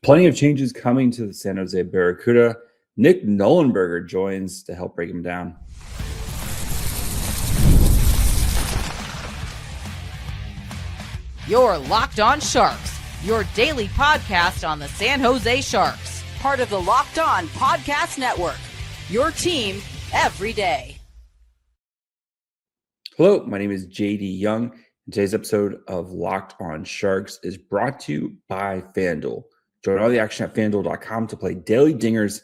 Plenty of changes coming to the San Jose Barracuda. Nick Nollenberger joins to help break them down. You're Locked On Sharks, your daily podcast on the San Jose Sharks, part of the Locked On Podcast Network, your team every day. Hello, my name is JD Young, and today's episode of Locked On Sharks is brought to you by FanDuel. Join all the action at FanDuel.com to play daily dingers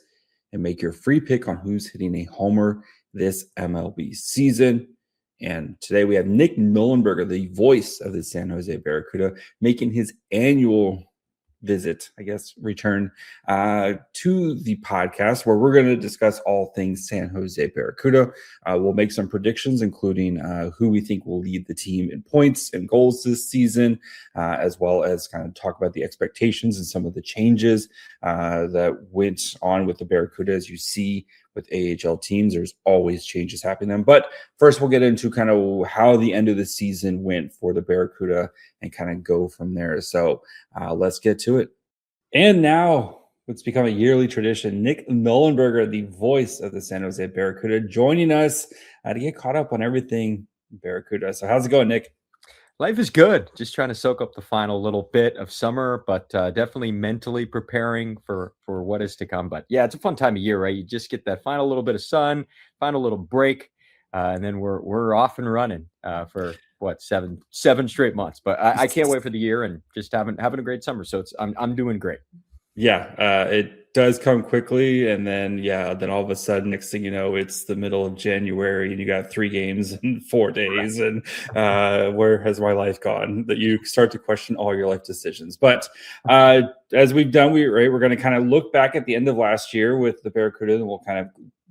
and make your free pick on who's hitting a homer this MLB season. And today we have Nick Nollenberger, the voice of the San Jose Barracuda, making his annual visit, return to the podcast, where we're going to discuss all things San Jose Barracuda. We'll make some predictions, including who we think will lead the team in points and goals this season, as well as kind of talk about the expectations and some of the changes that went on with the Barracuda. As you see with AHL teams, there's always changes happening. But first, we'll get into kind of how the end of the season went for the Barracuda and kind of go from there. So let's get to it. And now it's become a yearly tradition. Nick Nollenberger, the voice of the San Jose Barracuda, joining us to get caught up on everything Barracuda. So how's it going, Nick? Life is good. Just trying to soak up the final little bit of summer, but definitely mentally preparing for what is to come. But yeah, it's a fun time of year, right? You just get that final little bit of sun, final little break, and then we're off and running for seven straight months. But I can't wait for the year and just having a great summer. So I'm doing great. Yeah, it does come quickly, and then all of a sudden, next thing you know, it's the middle of January, and you got 3 games in 4 days, and where has my life gone? That you start to question all your life decisions. But as we've done, we're going to kind of look back at the end of last year with the Barracuda, and we'll kind of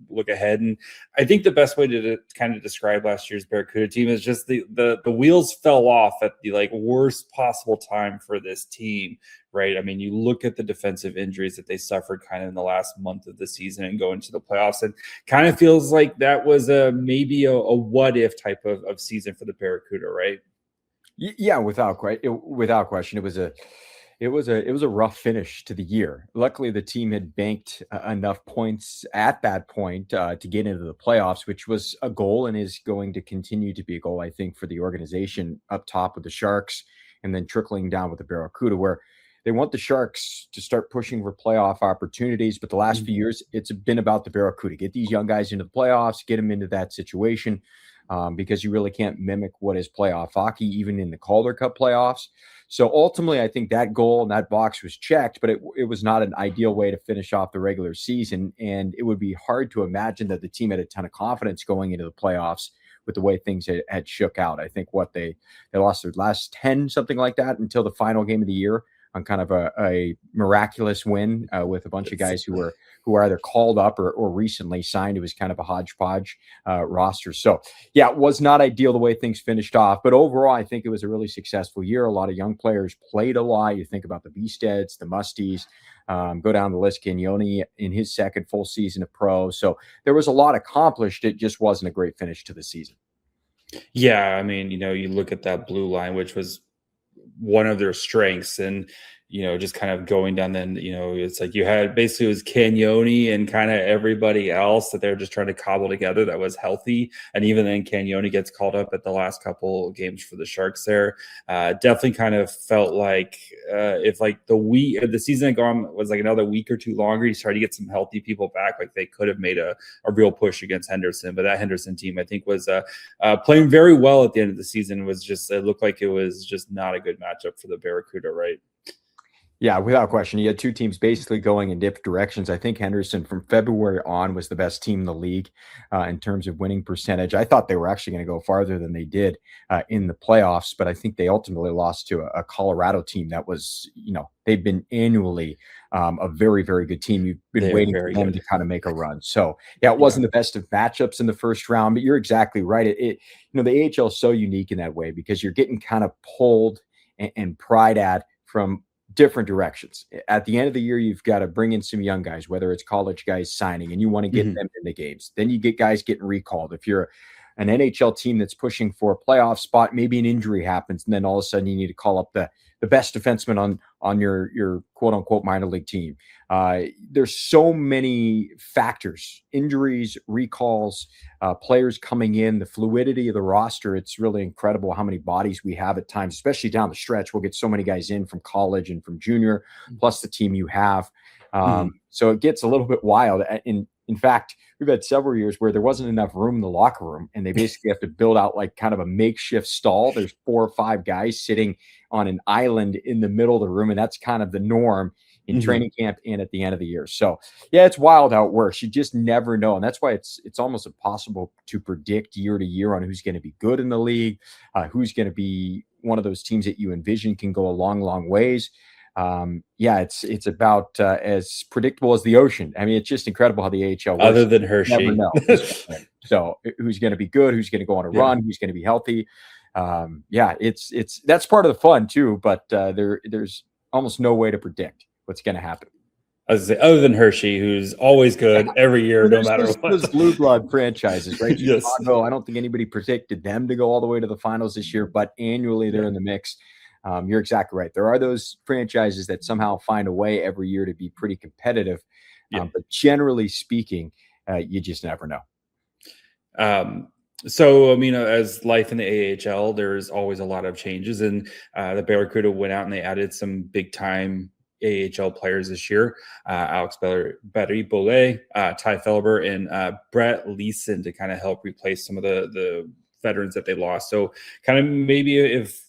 look ahead. And I think the best way to kind of describe last year's Barracuda team is just the wheels fell off at the worst possible time for this team, right? I mean, you look at the defensive injuries that they suffered kind of in the last month of the season and go into the playoffs, and kind of feels like that was maybe a what if type of season for the Barracuda, right? Yeah, without question, it was a rough finish to the year. Luckily, the team had banked enough points at that point to get into the playoffs, which was a goal and is going to continue to be a goal, I think, for the organization up top with the Sharks and then trickling down with the Barracuda, where they want the Sharks to start pushing for playoff opportunities. But the last few years, it's been about the Barracuda. Get these young guys into the playoffs, get them into that situation, because you really can't mimic what is playoff hockey, even in the Calder Cup playoffs. So ultimately, I think that goal and that box was checked, but it was not an ideal way to finish off the regular season. And it would be hard to imagine that the team had a ton of confidence going into the playoffs with the way things had shook out. I think they lost their last 10, something like that, until the final game of the year on kind of a miraculous win with a bunch of guys who were either called up or recently signed. It was kind of a hodgepodge roster. So yeah, it was not ideal the way things finished off, but overall, I think it was a really successful year. A lot of young players played a lot. You think about the Beasteds, the Musties, go down the list, Cagnoni in his second full season of pro. So there was a lot accomplished. It just wasn't a great finish to the season. Yeah, I mean, you look at that blue line, which was one of their strengths, and just kind of going down, then it's like you had basically it was Cagnoni and kind of everybody else that they're just trying to cobble together that was healthy. And even then Cagnoni gets called up at the last couple of games for the Sharks there. Definitely kind of felt like if the season had gone was another week or two longer, you started to get some healthy people back, they could have made a real push against Henderson. But that Henderson team, I think, was playing very well at the end of the season. It looked like it was just not a good matchup for the Barracuda, right? Yeah, without question. You had two teams basically going in different directions. I think Henderson from February on was the best team in the league in terms of winning percentage. I thought they were actually going to go farther than they did in the playoffs, but I think they ultimately lost to a Colorado team that was, they've been annually a very, very good team. You've been waiting for them to kind of make a run. So yeah, it wasn't the best of matchups in the first round, but you're exactly right. The AHL is so unique in that way because you're getting kind of pulled and pried at from different directions. At the end of the year, you've got to bring in some young guys, whether it's college guys signing, and you want to get them in the games. Then you get guys getting recalled. If you're an NHL team that's pushing for a playoff spot, maybe an injury happens, and then all of a sudden you need to call up the the best defenseman on your quote unquote minor league team. There's so many factors, injuries, recalls, players coming in, the fluidity of the roster. It's really incredible how many bodies we have at times, especially down the stretch. We'll get so many guys in from college and from junior, plus the team you have. So it gets a little bit wild. In fact, we've had several years where there wasn't enough room in the locker room, and they basically have to build out like kind of a makeshift stall. There's 4 or 5 guys sitting on an island in the middle of the room, and that's kind of the norm in training camp and at the end of the year. So yeah, it's wild how it works. You just never know. And that's why it's almost impossible to predict year to year on who's going to be good in the league, who's going to be one of those teams that you envision can go a long, long ways. It's about as predictable as the ocean. I mean, it's just incredible how the AHL works. Other than Hershey. Never know. So who's going to be good, who's going to go on a run, who's going to be healthy. That's part of the fun too, but there's almost no way to predict what's going to happen. I was going to say, other than Hershey, who's always good every year, no matter what. Those blue blood franchises, right? Yes. Chicago, I don't think anybody predicted them to go all the way to the finals this year, but annually they're in the mix. You're exactly right. There are those franchises that somehow find a way every year to be pretty competitive. But generally speaking, you just never know. So, I mean, as life in the AHL, there's always a lot of changes. And the Barracuda went out and they added some big-time AHL players this year. Alex Barre-Boulet, Ty Felhaber, and Brett Leeson to kind of help replace some of the veterans that they lost. So kind of maybe if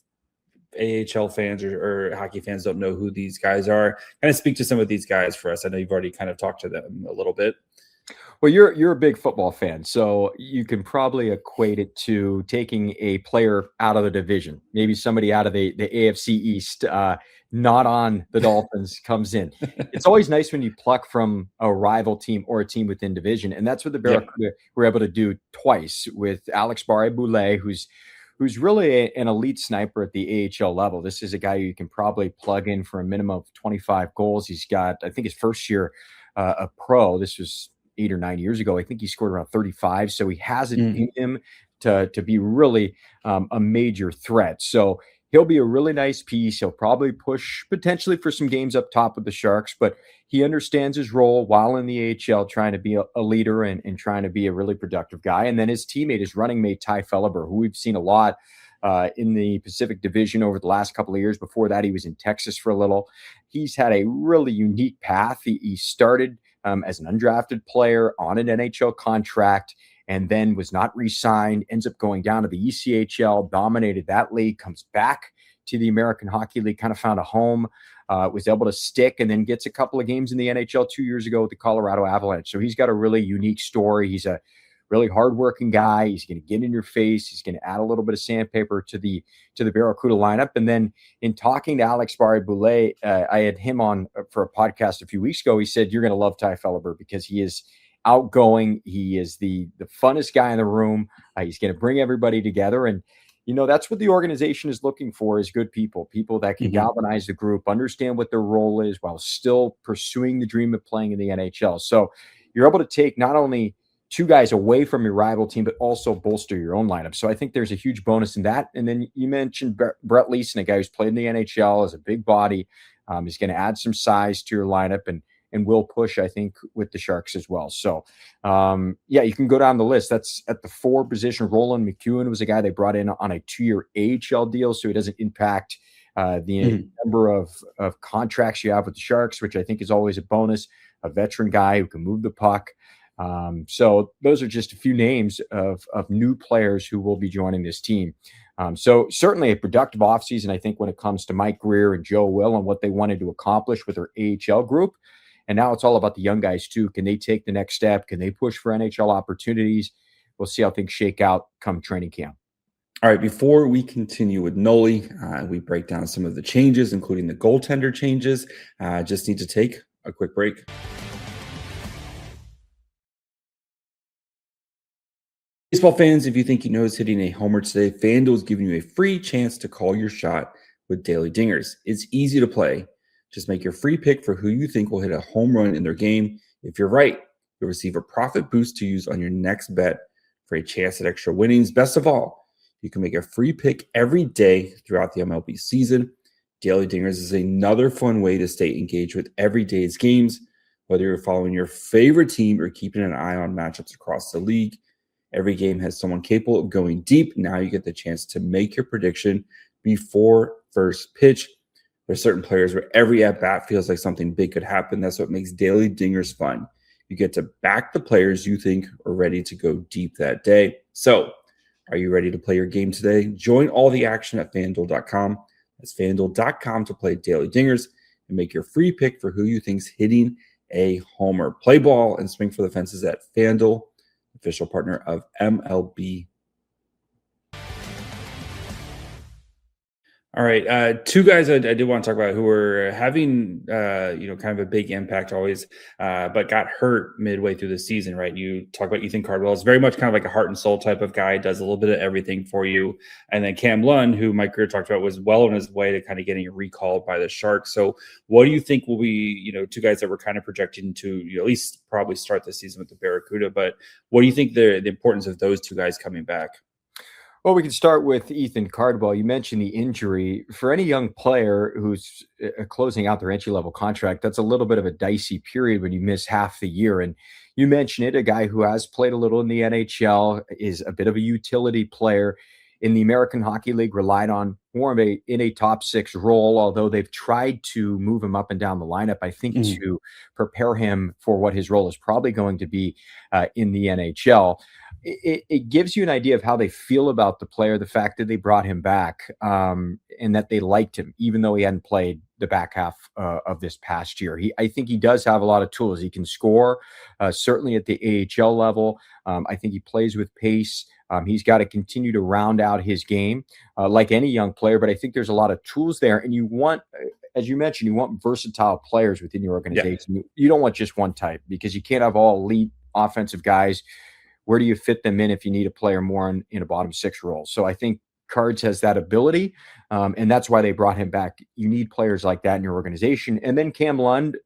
AHL fans or hockey fans don't know who these guys are, kind of speak to some of these guys for us. I know you've already kind of talked to them a little bit. Well, you're a big football fan, so you can probably equate it to taking a player out of the division, maybe somebody out of the AFC East, not on the Dolphins, comes in. It's always nice when you pluck from a rival team or a team within division, and that's what the Barracuda were able to do twice with Alex Barre-Boulet, who's really an elite sniper at the AHL level. This is a guy you can probably plug in for a minimum of 25 goals. He's got, I think his first year a pro, this was 8 or 9 years ago, I think he scored around 35. So he has it in him to be really a major threat. So he'll be a really nice piece. He'll probably push potentially for some games up top with the Sharks, but he understands his role while in the AHL, trying to be a leader and trying to be a really productive guy. And then his teammate, his running mate, Ty Felhaber, who we've seen a lot in the Pacific Division over the last couple of years. Before that, he was in Texas for a little. He's had a really unique path. He started as an undrafted player on an NHL contract and then was not re-signed, ends up going down to the ECHL, dominated that league, comes back to the American Hockey League, kind of found a home, was able to stick, and then gets a couple of games in the NHL 2 years ago with the Colorado Avalanche. So he's got a really unique story. He's a really hardworking guy. He's going to get in your face. He's going to add a little bit of sandpaper to the Barracuda lineup. And then in talking to Alex Barre-Boulet, I had him on for a podcast a few weeks ago. He said, you're going to love Ty Felhaber because he is outgoing. He is the funnest guy in the room. He's going to bring everybody together. And, you know, that's what the organization is looking for, is good people that can galvanize the group, understand what their role is while still pursuing the dream of playing in the NHL. So you're able to take not only 2 guys away from your rival team, but also bolster your own lineup. So I think there's a huge bonus in that. And then you mentioned Brett Leeson, a guy who's played in the NHL, as a big body. He's going to add some size to your lineup and will push, I think, with the Sharks as well. So, you can go down the list. That's at the 4 position. Roland McEwen was a guy they brought in on a 2-year AHL deal, so he doesn't impact the number of contracts you have with the Sharks, which I think is always a bonus. A veteran guy who can move the puck. So those are just a few names of new players who will be joining this team. So certainly a productive offseason, I think, when it comes to Mike Greer and Joe Will and what they wanted to accomplish with their AHL group. And now it's all about the young guys too. Can they take the next step? Can they push for NHL opportunities? We'll see how things shake out come training camp. All right, before we continue with Noli, we break down some of the changes, including the goaltender changes. Just need to take a quick break. Baseball fans, if you think you know who's hitting a homer today, FanDuel is giving you a free chance to call your shot with Daily Dingers. It's easy to play. Just make your free pick for who you think will hit a home run in their game. If you're right, you'll receive a profit boost to use on your next bet for a chance at extra winnings. Best of all, you can make a free pick every day throughout the MLB season. Daily Dingers is another fun way to stay engaged with every day's games, whether you're following your favorite team or keeping an eye on matchups across the league. Every game has someone capable of going deep. Now you get the chance to make your prediction before first pitch. There's certain players where every at-bat feels like something big could happen. That's what makes Daily Dingers fun. You get to back the players you think are ready to go deep that day. So, are you ready to play your game today? Join all the action at FanDuel.com. That's FanDuel.com to play Daily Dingers and make your free pick for who you think's hitting a homer. Play ball and swing for the fences at FanDuel, official partner of MLB. All right, two guys I did want to talk about who were having, kind of a big impact always, but got hurt midway through the season, right? You talk about Ethan Cardwell. It's very much kind of like a heart and soul type of guy, does a little bit of everything for you. And then Cam Lund, who Mike Greer talked about, was well on his way to kind of getting recalled by the Sharks. So what do you think will be, two guys that were kind of projecting to at least probably start the season with the Barracuda, but what do you think the importance of those two guys coming back? Well, we can start with Ethan Cardwell. You mentioned the injury. For any young player who's closing out their entry-level contract, that's a little bit of a dicey period when you miss half the year. And you mentioned it, a guy who has played a little in the NHL, is a bit of a utility player in the American Hockey League, relied on more in a top six role, although they've tried to move him up and down the lineup, I think, to prepare him for what his role is probably going to be in the NHL. It gives you an idea of how they feel about the player, the fact that they brought him back and that they liked him, even though he hadn't played the back half of this past year. I think he does have a lot of tools. He can score, certainly at the AHL level. I think he plays with pace. He's got to continue to round out his game like any young player, but I think there's a lot of tools there. And you want, as you mentioned, you want versatile players within your organization. Yeah. You don't want just one type, because you can't have all elite offensive guys. Where do you fit them in if you need a player more in a bottom six role? So I think Cards has that ability, and that's why they brought him back. You need players like that in your organization. And then Cam Lund,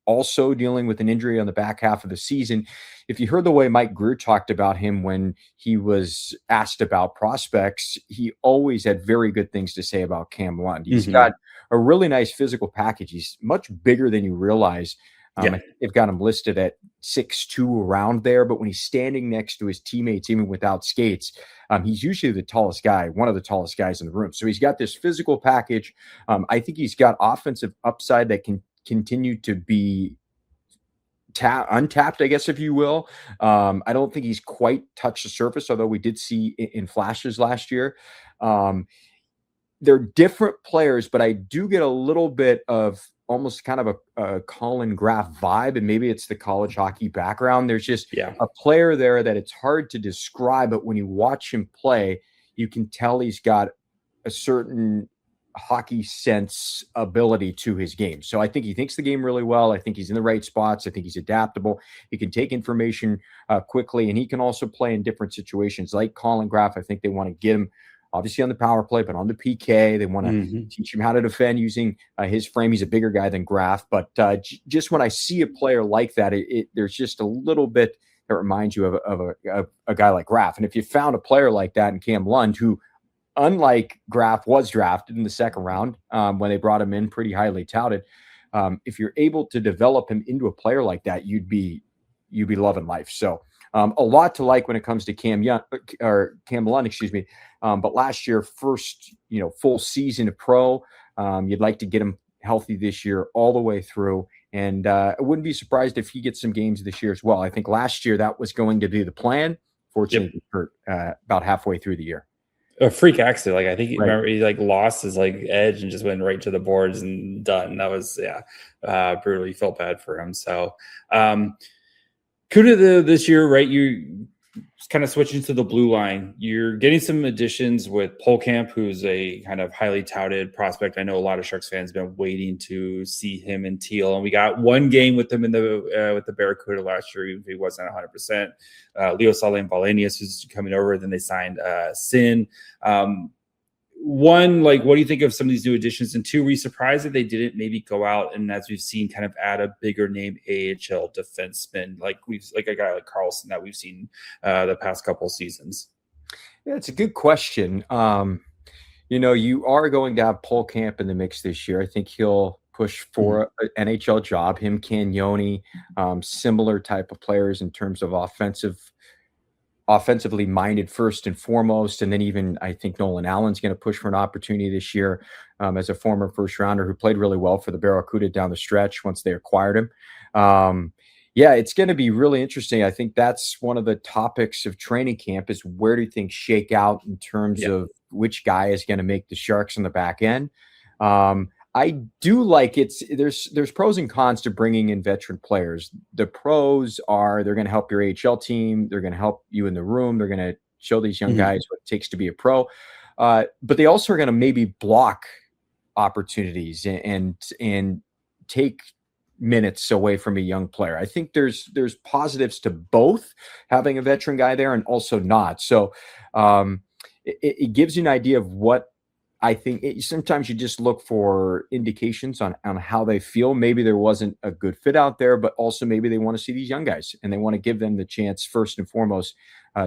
also dealing with an injury on the back half of the season. If you heard the way Mike Greer talked about him when he was asked about prospects, he always had very good things to say about Cam Lund. He's got a really nice physical package. He's much bigger than you realize. I think they've got him listed at 6'2", around there, but when he's standing next to his teammates, even without skates, he's usually the tallest guy, one of the tallest guys in the room. So he's got this physical package. I think he's got offensive upside that can continue to be untapped, I guess, if you will. I don't think he's quite touched the surface, although we did see in flashes last year. They're different players, but I do get a little bit of almost kind of a Colin Graf vibe, and maybe it's the college hockey background. There's just a player there that it's hard to describe, but when you watch him play, you can tell he's got a certain hockey sense ability to his game. So I think he thinks the game really well. I think he's in the right spots. I think he's adaptable. He can take information quickly, and he can also play in different situations like Colin Graf. I think they want to get him obviously on the power play, but on the PK, they want to teach him how to defend using his frame. He's a bigger guy than Graf, but just when I see a player like that, there's just a little bit that reminds you of a guy like Graf. And if you found a player like that in Cam Lund, who, unlike Graf, was drafted in the second round when they brought him in, pretty highly touted, if you're able to develop him into a player like that, you'd be loving life. So a lot to like when it comes to Cam Lund, excuse me. But last year, first, full season of pro, you'd like to get him healthy this year all the way through. And I wouldn't be surprised if he gets some games this year as well. I think last year that was going to be the plan. Fortunately, he hurt about halfway through the year. A freak accident. I think remember he lost his edge and just went right to the boards and done. That was brutal. You felt bad for him. So Cuda this year, right? You kind of switching to the blue line. You're getting some additions with Polkamp, who's a kind of highly touted prospect. I know a lot of Sharks fans have been waiting to see him in teal, and we got one game with him in the with the Barracuda last year, even if he wasn't 100%. Leo Sahlin Wallenius who's coming over. Then they signed Sin. One, what do you think of some of these new additions? And two, were you surprised that they didn't maybe go out and, as we've seen, kind of add a bigger name AHL defenseman, like a guy like Carlson that we've seen the past couple of seasons? Yeah, it's a good question. You are going to have Polkamp in the mix this year. I think he'll push for an NHL job. Him, Cagnoni, similar type of players in terms of offensively minded first and foremost. And then even I think Nolan Allen's going to push for an opportunity this year as a former first rounder who played really well for the Barracuda down the stretch once they acquired him. Yeah, it's going to be really interesting. I think that's one of the topics of training camp is where do things shake out in terms of which guy is going to make the Sharks on the back end. I do like there's pros and cons to bringing in veteran players. The pros are they're going to help your AHL team. They're going to help you in the room. They're going to show these young guys what it takes to be a pro. But they also are going to maybe block opportunities and take minutes away from a young player. I think there's positives to both having a veteran guy there and also not. So it gives you an idea of what I think. Sometimes you just look for indications on how they feel. Maybe there wasn't a good fit out there, but also maybe they want to see these young guys and they want to give them the chance first and foremost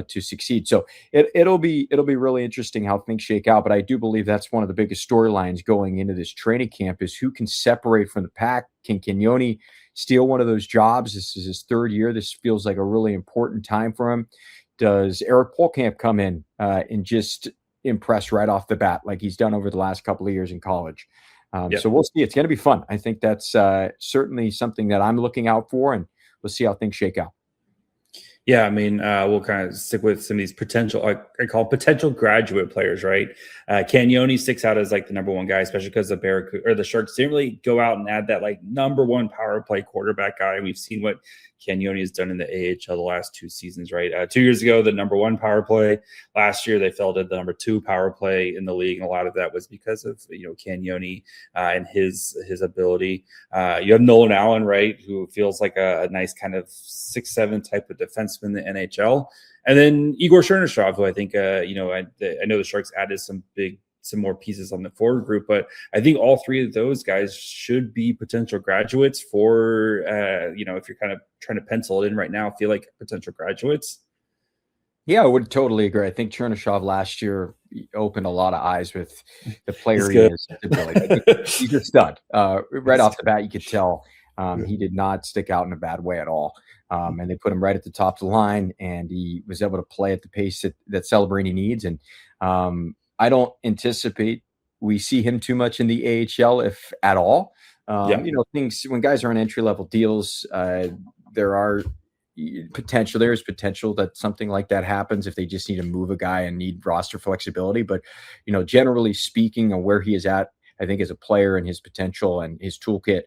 to succeed. So it'll be really interesting how things shake out. But I do believe that's one of the biggest storylines going into this training camp is who can separate from the pack. Can Cagnoni steal one of those jobs? This is his third year. This feels like a really important time for him. Does Eric Polkamp come in and just impress right off the bat like he's done over the last couple of years in college? So we'll see. It's going to be fun. I think that's certainly something that I'm looking out for, and we'll see how things shake out. Yeah, I mean, we'll kind of stick with some of these potential, I call potential graduate players, right? Cagnoni sticks out as like the number one guy, especially because the Barracuda or the Sharks didn't really go out and add that like number one power play quarterback guy. We've seen what Cagnoni has done in the AHL the last 2 seasons, right? 2 years ago, the number one power play. Last year, they fell to the number 2 power play in the league, and a lot of that was because of Cagnoni and his ability. You have Nolan Allen, right, who feels like a nice kind of 6'7" type of defenseman in the NHL, and then Igor Chernyshov, who I think I know the Sharks added some more pieces on the forward group, but I think all 3 of those guys should be potential graduates for, if you're kind of trying to pencil it in right now, feel like potential graduates. Yeah, I would totally agree. I think Chernyshov last year opened a lot of eyes with the player he is. He's a stud. Right off the bat, you could tell he did not stick out in a bad way at all. And they put him right at the top of the line, and he was able to play at the pace that Celebrini needs. And I don't anticipate we see him too much in the AHL, if at all. Things when guys are on entry-level deals, there is potential that something like that happens if they just need to move a guy and need roster flexibility. But, generally speaking on where he is at, I think as a player and his potential and his toolkit,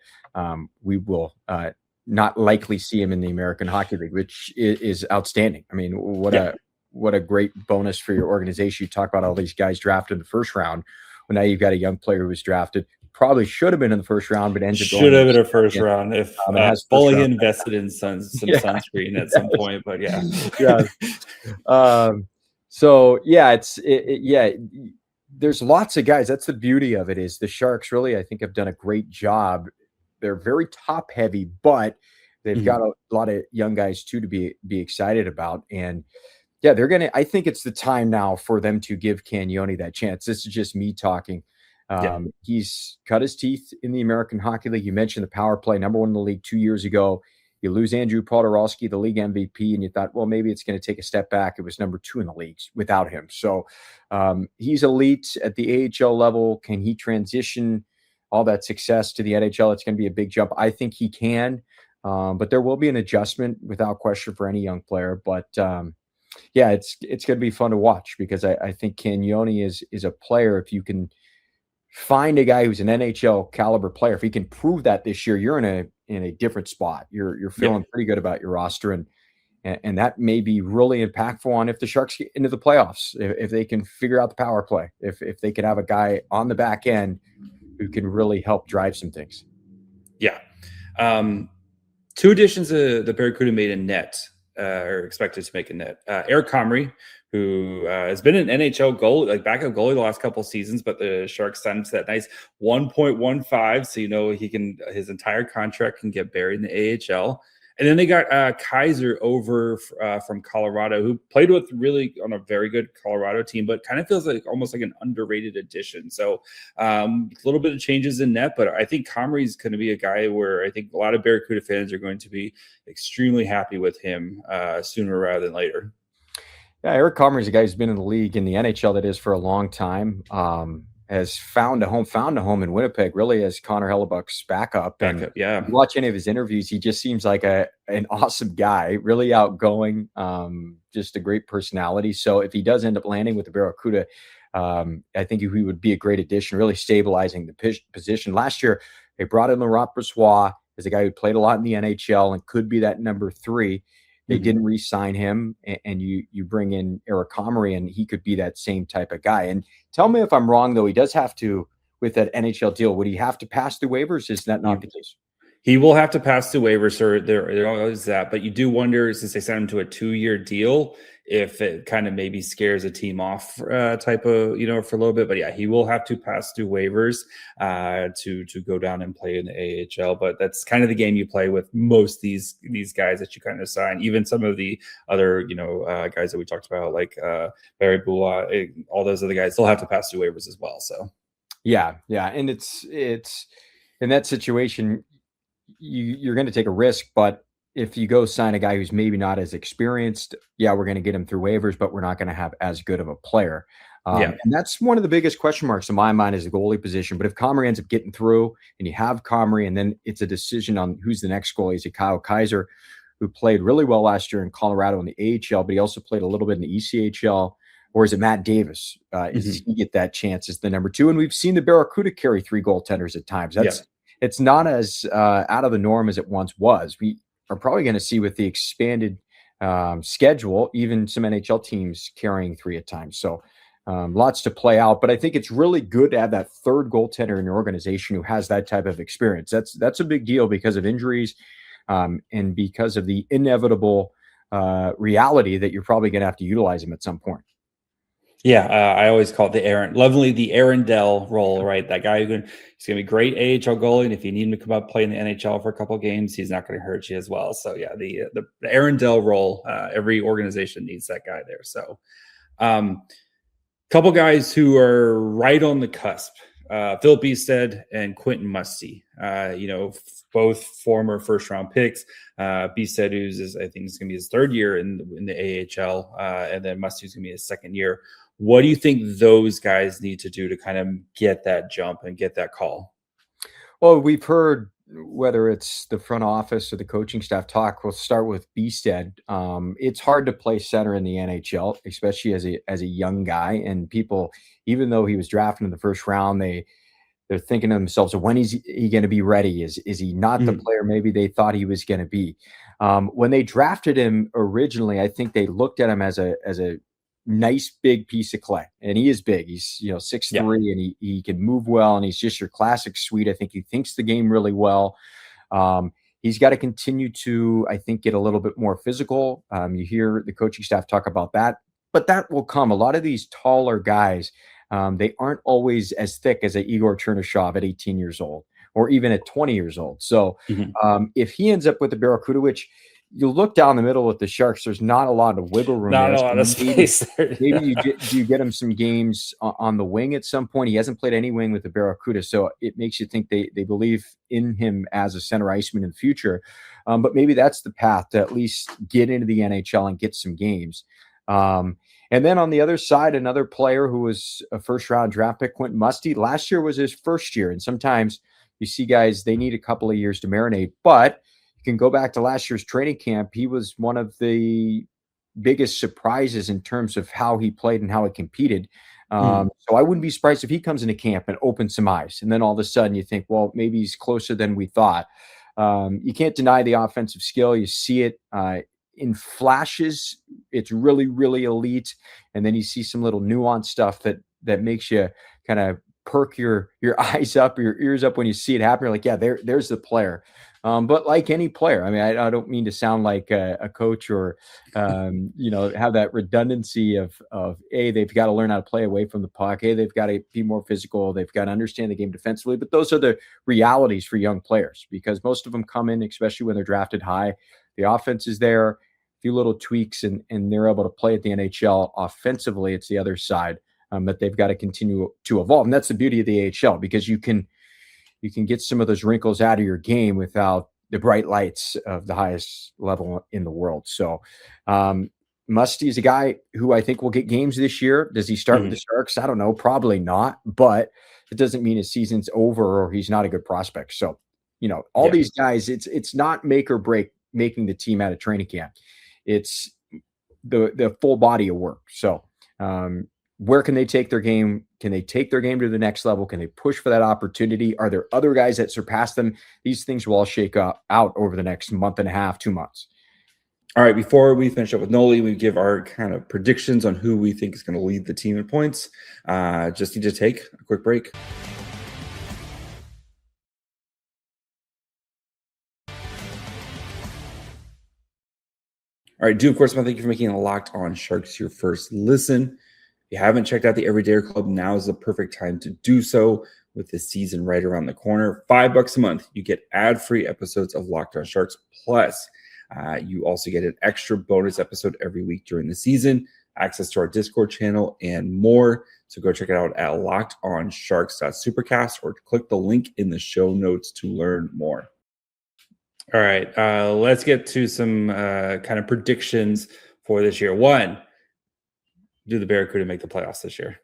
we will not likely see him in the American Hockey League, which is outstanding. I mean, what a great bonus for your organization. You talk about all these guys drafted in the first round. Well, now you've got a young player who was drafted, probably should have been in the first round, but ends up should have been a first round if fully invested in some sunscreen at some point. But there's lots of guys. That's the beauty of it is the Sharks really, I think, have done a great job. They're very top heavy, but they've got a lot of young guys too to be excited about. And I think it's the time now for them to give Cagnoni that chance. This is just me talking. He's cut his teeth in the American Hockey League. You mentioned the power play, number 1 in the league 2 years ago. You lose Andrew Podorowski, the league MVP, and you thought, well, maybe it's going to take a step back. It was number 2 in the leagues without him. So he's elite at the AHL level. Can he transition all that success to the NHL? It's going to be a big jump. I think he can, but there will be an adjustment without question for any young player. But it's going to be fun to watch because I think Cagnoni is a player. If you can find a guy who's an NHL caliber player, if he can prove that this year, you're in a different spot. You're feeling pretty good about your roster, and that may be really impactful on if the Sharks get into the playoffs, if they can figure out the power play, if they can have a guy on the back end who can really help drive some things. Yeah. 2 additions the Barracuda made in net, or expected to make a net. Eric Comrie, who has been an NHL goalie, like backup goalie the last couple of seasons, but the Sharks signed him to that nice 1.15, so his entire contract can get buried in the AHL. And then they got Kaiser over from Colorado, who played with really on a very good Colorado team, but kind of feels like almost like an underrated addition. So a little bit of changes in net, but I think Comrie is going to be a guy where I think a lot of Barracuda fans are going to be extremely happy with him sooner rather than later. Yeah, Eric Comrie is a guy who's been in the league in the NHL, that is, for a long time. Has found a home in Winnipeg, really, as Connor Hellebuck's backup. And yeah. you watch any of his interviews, he just seems like an awesome guy, really outgoing, just a great personality. So if he does end up landing with the Barracuda, I think he would be a great addition, really stabilizing the position. Last year, they brought in Laurent Brossoit as a guy who played a lot in the NHL and could be that number 3. They didn't re-sign him, and you bring in Eric Comrie, and he could be that same type of guy. And tell me if I'm wrong, though. He does have to, with that NHL deal, would he have to pass through waivers? Is that not the case? He will have to pass through waivers, sir. There is that. But you do wonder, since they signed him to a 2-year deal, if it kind of maybe scares a team off type of, for a little bit. But yeah, he will have to pass through waivers to go down and play in the AHL. But that's kind of the game you play with most these guys that you kind of sign. Even some of the other, guys that we talked about, like Barre-Boulet, all those other guys, they'll have to pass through waivers as well. So yeah. And it's in that situation, you're going to take a risk, but if you go sign a guy who's maybe not as experienced, yeah, we're going to get him through waivers, but we're not going to have as good of a player. And that's one of the biggest question marks in my mind, is the goalie position. But if Comrie ends up getting through, and you have Comrie, and then it's a decision on who's the next goalie. Is it Kyle Kaiser, who played really well last year in Colorado in the AHL, but he also played a little bit in the ECHL? Or is it Matt Davis? Is he get that chance as the number 2? And we've seen the Barracuda carry 3 goaltenders at times. It's not as out of the norm as it once was. We are probably going to see, with the expanded schedule, even some NHL teams carrying 3 at times. So lots to play out. But I think it's really good to have that third goaltender in your organization who has that type of experience. That's a big deal because of injuries and because of the inevitable reality that you're probably going to have to utilize him at some point. Yeah, I always call it the Arundel role, right? That guy he's going to be great AHL goalie, and if you need him to come up play in the NHL for a couple of games, he's not going to hurt you as well. So yeah, the Arundel role, every organization needs that guy there. So, couple guys who are right on the cusp: Phil Beestead and Quentin Musty. Both former first-round picks. Beestead, I think is going to be his 3rd year in the AHL, and then Musty's going to be his 2nd year. What do you think those guys need to do to kind of get that jump and get that call? Well, we've heard, whether it's the front office or the coaching staff talk, we'll start with Beestead. It's hard to play center in the NHL, especially as a young guy. And people, even though he was drafted in the 1st round, they're thinking to themselves, when is he going to be ready? Is he not the player maybe they thought he was going to be? When they drafted him originally, I think they looked at him as a nice big piece of clay, and he is big. He's 6'3", and he can move well, and he's just your classic Swede. I think he thinks the game really well. He's got to continue to, I think, get a little bit more physical. You hear the coaching staff talk about that, but that will come. A lot of these taller guys, they aren't always as thick as a Igor Chernyshov at 18 years old, or even at 20 years old. So if he ends up with the Barracuda, which you look down the middle with the Sharks, there's not a lot of wiggle room. Not a lot of space there. Maybe you get him some games on the wing at some point. He hasn't played any wing with the Barracuda, so it makes you think they believe in him as a center iceman in the future. But maybe that's the path to at least get into the NHL and get some games. And then on the other side, another player who was a 1st-round draft pick, Quentin Musty. Last year was his 1st year, and sometimes you see guys, they need a couple of years to marinate. But you can go back to last year's training camp. He was one of the biggest surprises in terms of how he played and how he competed. So I wouldn't be surprised if he comes into camp and opens some eyes, and then all of a sudden you think, well, maybe he's closer than we thought. You can't deny the offensive skill. You see it in flashes. It's really, really elite. And then you see some little nuanced stuff that makes you kind of perk your eyes up, your ears up when you see it happen. You're like, yeah, there's the player. But like any player, I mean, I don't mean to sound like a coach or, have that redundancy of they've got to learn how to play away from the puck. They've got to be more physical. They've got to understand the game defensively. But those are the realities for young players, because most of them come in, especially when they're drafted high, The offense is there, a few little tweaks, and they're able to play at the NHL. Offensively, it's the other side that they've got to continue to evolve. And that's the beauty of the AHL, because you can get some of those wrinkles out of your game without the bright lights of the highest level in the world. So Musty is a guy who I think will get games this year. Does he start with the Sharks? I don't know. Probably not. But it doesn't mean his season's over or he's not a good prospect. So, all these guys, it's not make or break making the team out of training camp. It's the full body of work. So where can they take their game? Can they take their game to the next level? Can they push for that opportunity? Are there other guys that surpass them? These things will all shake out over the next month and a half, 2 months. All right, before we finish up with Noli, we give our kind of predictions on who we think is going to lead the team in points. Just need to take a quick break. All right, of course, thank you for making Locked On Sharks your first listen. If you haven't checked out the Everyday Club, now is the perfect time to do so. With the season right around the corner, $5 a month, you get ad-free episodes of Locked On Sharks. Plus, you also get an extra bonus episode every week during the season, access to our Discord channel, and more. So go check it out at lockedonsharks.supercast or click the link in the show notes to learn more. All right, let's get to some kind of predictions for this year. One, do the Barracuda make the playoffs this year?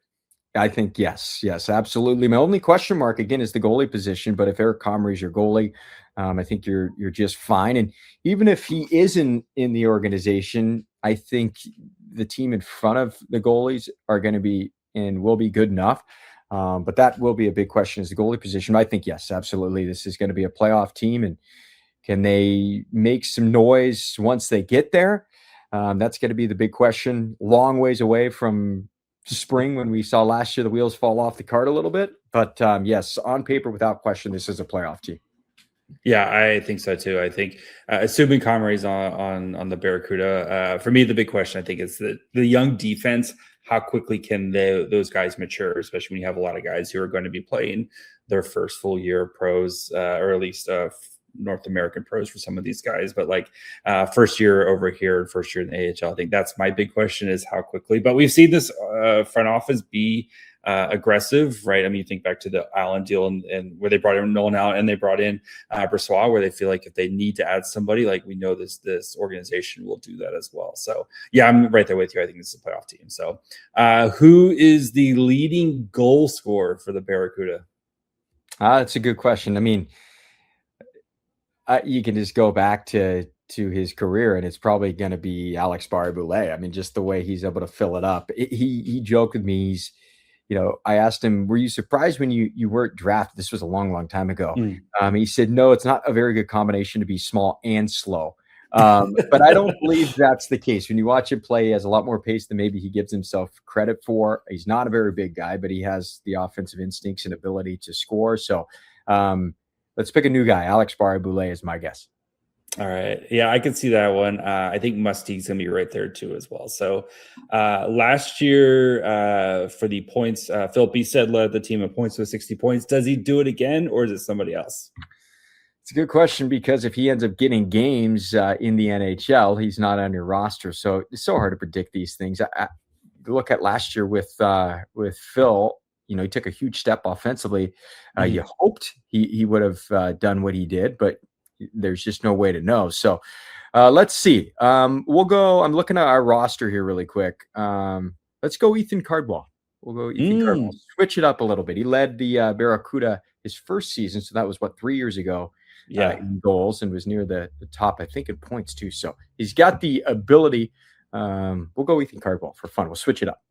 I think yes, absolutely. My only question mark again is the goalie position. But if Eric Comrie is your goalie, I think you're just fine. And even if he isn't in the organization, I think the team in front of the goalies are going to be and will be good enough. But that will be a big question, is the goalie position. But I think yes, absolutely, this is going to be a playoff team. And can they make some noise once they get there? That's going to be the big question. Long ways away from spring when we saw last year the wheels fall off the cart a little bit. But yes, on paper, without question, this is a playoff team. Yeah, I think so too. I think assuming Comrie's on the Barracuda, for me, the big question, I think, is the young defense. How quickly can those guys mature, especially when you have a lot of guys who are going to be playing their first full year of pros, or at least North American pros for some of these guys, but first year over here and first year in the AHL. I think that's my big question, is how quickly. But we've seen this front office be aggressive, right? I mean, you think back to the Allen deal and where they brought in Nolan Allen and they brought in Brossoit, where they feel like if they need to add somebody, we know this organization will do that as well. So yeah, I'm right there with you. I think this is a playoff team. So who is the leading goal scorer for the Barracuda? That's a good question. I mean, you can just go back to his career, and it's probably going to be Alex Barre-Boulet. I mean, just the way he's able to fill it up. He joked with me. I asked him, were you surprised when you weren't drafted? This was a long, long time ago. He said, no, it's not a very good combination to be small and slow. But I don't believe that's the case. When you watch him play, he has a lot more pace than maybe he gives himself credit for. He's not a very big guy, but he has the offensive instincts and ability to score. So, let's pick a new guy. Alex Barre-Boulet is my guess. All right. Yeah, I can see that one. I think Musty's going to be right there too as well. So last year for the points, Philip said led the team in points with 60 points. Does he do it again, or is it somebody else? It's a good question, because if he ends up getting games in the NHL, he's not on your roster. So it's so hard to predict these things. Look at last year with Phil. He took a huge step offensively. You hoped he would have done what he did, but there's just no way to know. So let's see. We'll go. I'm looking at our roster here really quick. Let's go Ethan Cardwell. We'll go Ethan Cardwell. Switch it up a little bit. He led the Barracuda his first season. So that was 3 years ago in goals, and was near the top, I think, in points too. So he's got the ability. We'll go Ethan Cardwell for fun. We'll switch it up.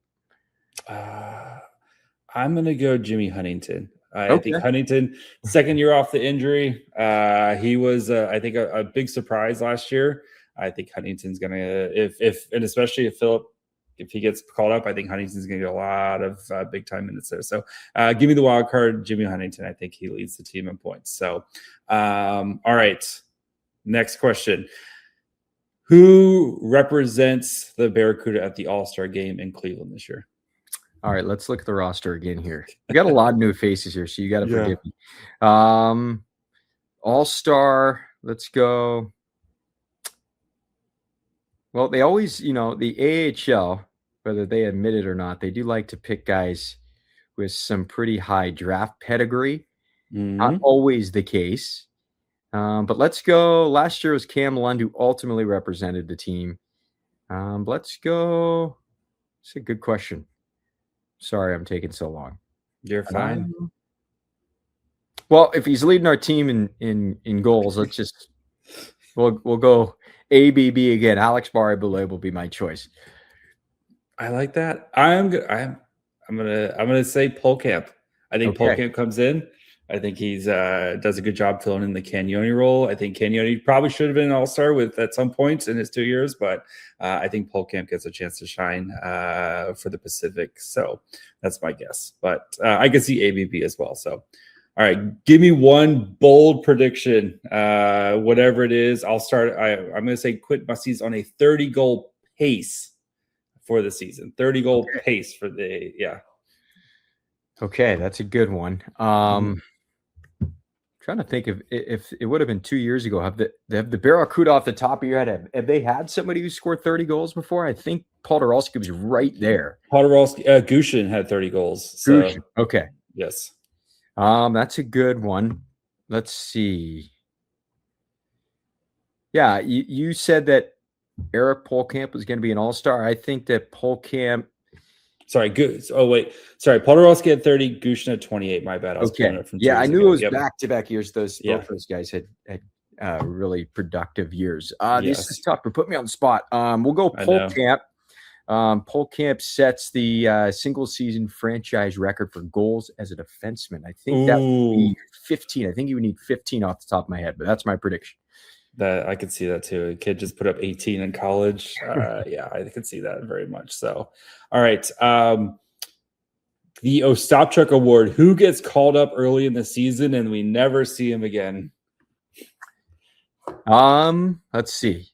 I'm going to go Jimmy Huntington. I think Huntington, second year off the injury, he was, I think, a big surprise last year. I think Huntington's going to, and especially if he gets called up, I think Huntington's going to get a lot of big time minutes there. So give me the wild card, Jimmy Huntington. I think he leads the team in points. So, all right. Next question. Who represents the Barracuda at the All-Star game in Cleveland this year? All right, let's look at the roster again here. We got a lot of new faces here, so you got to forgive me. All-Star, let's go. Well, they always, the AHL, whether they admit it or not, they do like to pick guys with some pretty high draft pedigree. Not always the case. But let's go. Last year was Cam Lund, who ultimately represented the team. Let's go. It's a good question. Sorry, I'm taking so long. You're fine. Well, if he's leading our team in goals, let's just we'll go ABB again. Alex Barre-Boulet will be my choice. I like that. I'm gonna say Polkamp. I think Polkamp comes in. I think he's does a good job filling in the Cagnoni role. I think Cagnoni probably should have been an all-star at some points in his 2 years, but I think Polkamp gets a chance to shine for the Pacific. So that's my guess. But I can see ABB as well. So, all right, give me one bold prediction, whatever it is. I'll start. I'm going to say Quentin Musty's on a 30-goal pace for the season. 30-goal pace for the Okay, that's a good one. Trying to think if it would have been 2 years ago. Have the Barracuda off the top of your head? Have they had somebody who scored 30 goals before? I think Podorowski was right there. Gushin had 30 goals. So. Gushin. Okay. Yes. That's a good one. Let's see. Yeah, you said that Eric Polkamp was going to be an all-star. I think that Polkamp. Sorry, good. Oh, wait. Sorry, Podorowski had 30, Gushin had 28. My bad. I was pulling it from 2 years I knew ago. It was back-to-back years. Both those guys had really productive years. This is tough, but put me on the spot. We'll go Polkamp. Polkamp sets the single-season franchise record for goals as a defenseman. I think that would be 15. I think you would need 15 off the top of my head, but that's my prediction. That I could see that too. A kid just put up 18 in college. I could see that very much. So, all right. The Ostapchuk Award. Who gets called up early in the season and we never see him again? Let's see.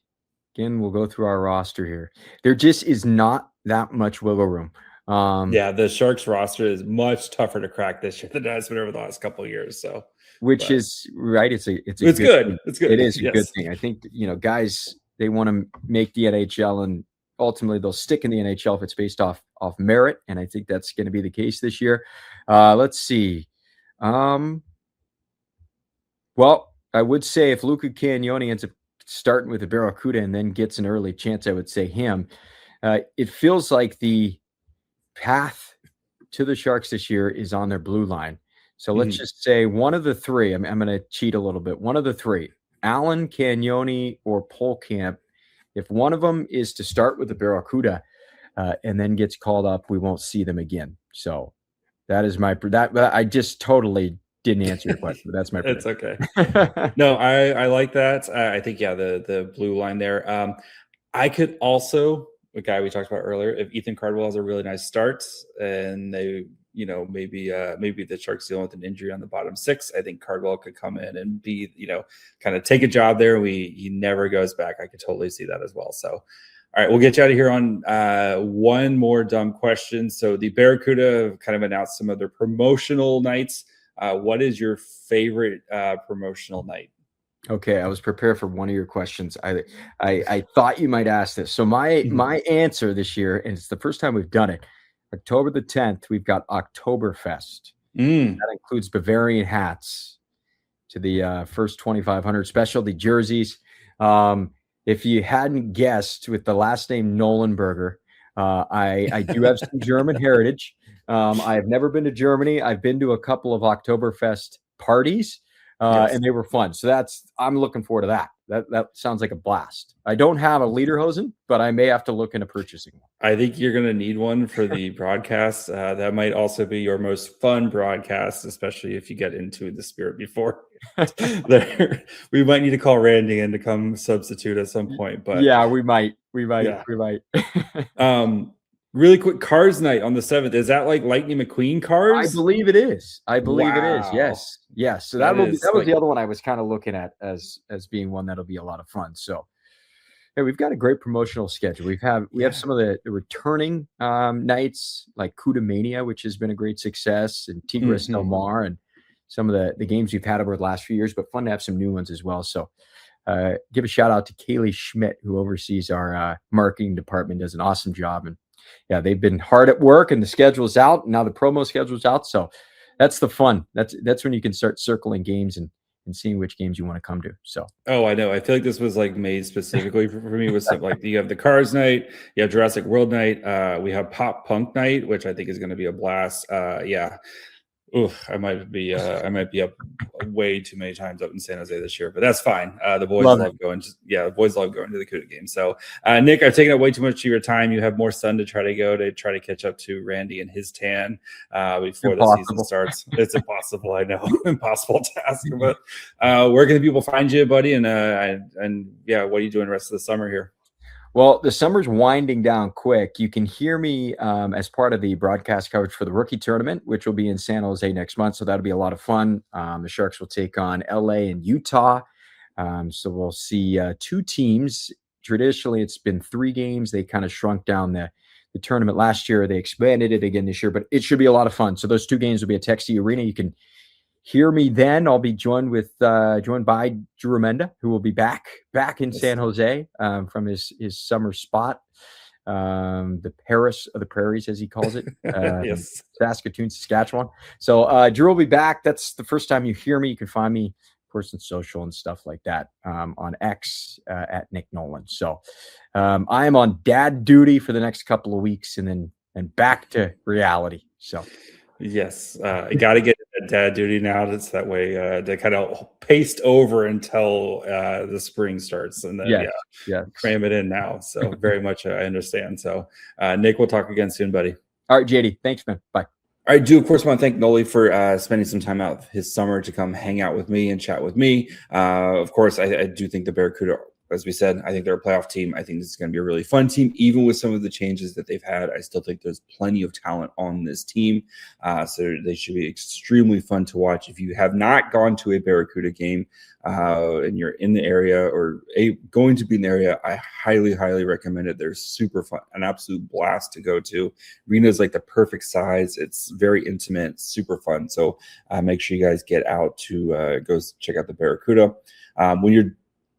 Again, we'll go through our roster here. There just is not that much wiggle room. The Sharks roster is much tougher to crack this year than it has been over the last couple of years. So. Which is right. It's good. It's good. It is a good thing. I think, guys, they want to make the NHL and ultimately they'll stick in the NHL if it's based off merit. And I think that's going to be the case this year. Let's see. Well, I would say if Luca Cagnoni ends up starting with the Barracuda and then gets an early chance, I would say him. It feels like the path to the Sharks this year is on their blue line. So let's just say one of the three. I'm going to cheat a little bit. One of the three, Allen, Cagnoni, or Polkamp. If one of them is to start with the Barracuda and then gets called up, we won't see them again. So that is I just totally didn't answer your question, but that's my prediction. It's okay. No, I like that. I think, the blue line there. I could also, a guy we talked about earlier, if Ethan Cardwell has a really nice start and they – maybe the Sharks dealing with an injury on the bottom six. I think Cardwell could come in and be, kind of take a job there. He never goes back. I could totally see that as well. So, all right, we'll get you out of here on one more dumb question. So the Barracuda kind of announced some of their promotional nights. What is your favorite promotional night? Okay, I was prepared for one of your questions. I thought you might ask this. So my answer this year, and it's the first time we've done it, October the 10th, we've got Oktoberfest. That includes Bavarian hats to the first 2,500 specialty jerseys. If you hadn't guessed, with the last name Nollenberger, I do have some German heritage. I have never been to Germany. I've been to a couple of Oktoberfest parties, and they were fun. So I'm looking forward to that. That sounds like a blast. I don't have a lederhosen, but I may have to look into purchasing one. I think you're going to need one for the broadcast. That might also be your most fun broadcast, especially if you get into the spirit before. We might need to call Randy in to come substitute at some point. But yeah, we might. Yeah. Really quick, Cars Night on the 7th. Is that like Lightning McQueen cars? I believe it is. It is. Yes. So that was the other one I was kind of looking at as being one that'll be a lot of fun. So yeah, we've got a great promotional schedule. We have some of the returning nights like Cuda Mania, which has been a great success, and Tigres Del Mar, and some of the games we've had over the last few years, but fun to have some new ones as well. So give a shout out to Kaylee Schmidt, who oversees our marketing department, does an awesome job. And yeah, they've been hard at work, and the schedule's out. Now the promo schedule's out. So that's the fun. That's when you can start circling games and seeing which games you want to come to. So, oh, I know. I feel like this was like made specifically for me with something like you have the Cars night, you have Jurassic World night, we have Pop Punk night, which I think is going to be a blast. Yeah. Oof, I might be up way too many times up in San Jose this year, but that's fine. The boys love going. The boys love going to the CUDA game. So, Nick, I've taken up way too much of your time. You have more sun to try to catch up to Randy and his tan before the season starts. It's impossible. I know, impossible task. But where can the people find you, buddy? And yeah, what are you doing the rest of the summer here? Well, the summer's winding down quick. You can hear me as part of the broadcast coverage for the rookie tournament, which will be in San Jose next month. So that'll be a lot of fun. The Sharks will take on LA and Utah. So we'll see two teams. Traditionally, it's been 3 games. They kind of shrunk down the tournament last year. They expanded it again this year, but it should be a lot of fun. So those 2 games will be at Texie Arena. You can hear me then. I'll be joined by Drew Menda, who will be back in San Jose from his summer spot, the Paris of the Prairies, as he calls it, yes, Saskatoon, Saskatchewan. So Drew will be back. That's the first time you hear me. You can find me, of course, on social and stuff like that on X at Nick Nollenberger. So I am on dad duty for the next couple of weeks, and back to reality. So. Yes, I got to get dad duty now. That's that way to kind of paste over until the spring starts, and then cram it in now. So very much I understand. So Nick, we'll talk again soon, buddy. All right, JD, thanks, man. Bye. I do, of course, want to thank Noli for spending some time out of his summer to come hang out with me and chat with me. Of course, I do think the Barracuda, as we said, I think they're a playoff team. I think this is going to be a really fun team, even with some of the changes that they've had. I still think there's plenty of talent on this team, so they should be extremely fun to watch. If you have not gone to a Barracuda game and you're in the area or going to be in the area, I highly, highly recommend it. They're super fun, an absolute blast to go to. Arena is like the perfect size. It's very intimate, super fun. So make sure you guys get out to go check out the Barracuda.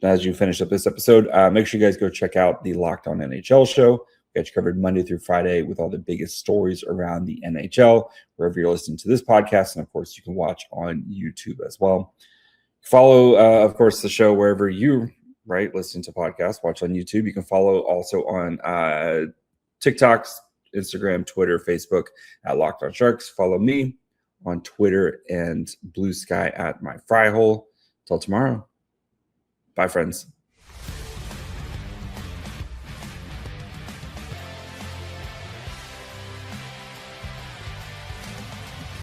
As you finish up this episode, make sure you guys go check out the Locked On NHL show. We got you covered Monday through Friday with all the biggest stories around the NHL, wherever you're listening to this podcast. And, of course, you can watch on YouTube as well. Follow, of course, the show wherever you listen to podcasts. Watch on YouTube. You can follow also on TikTok, Instagram, Twitter, Facebook at Locked On Sharks. Follow me on Twitter and Blue Sky at My Fry Hole. Till tomorrow. Bye, friends.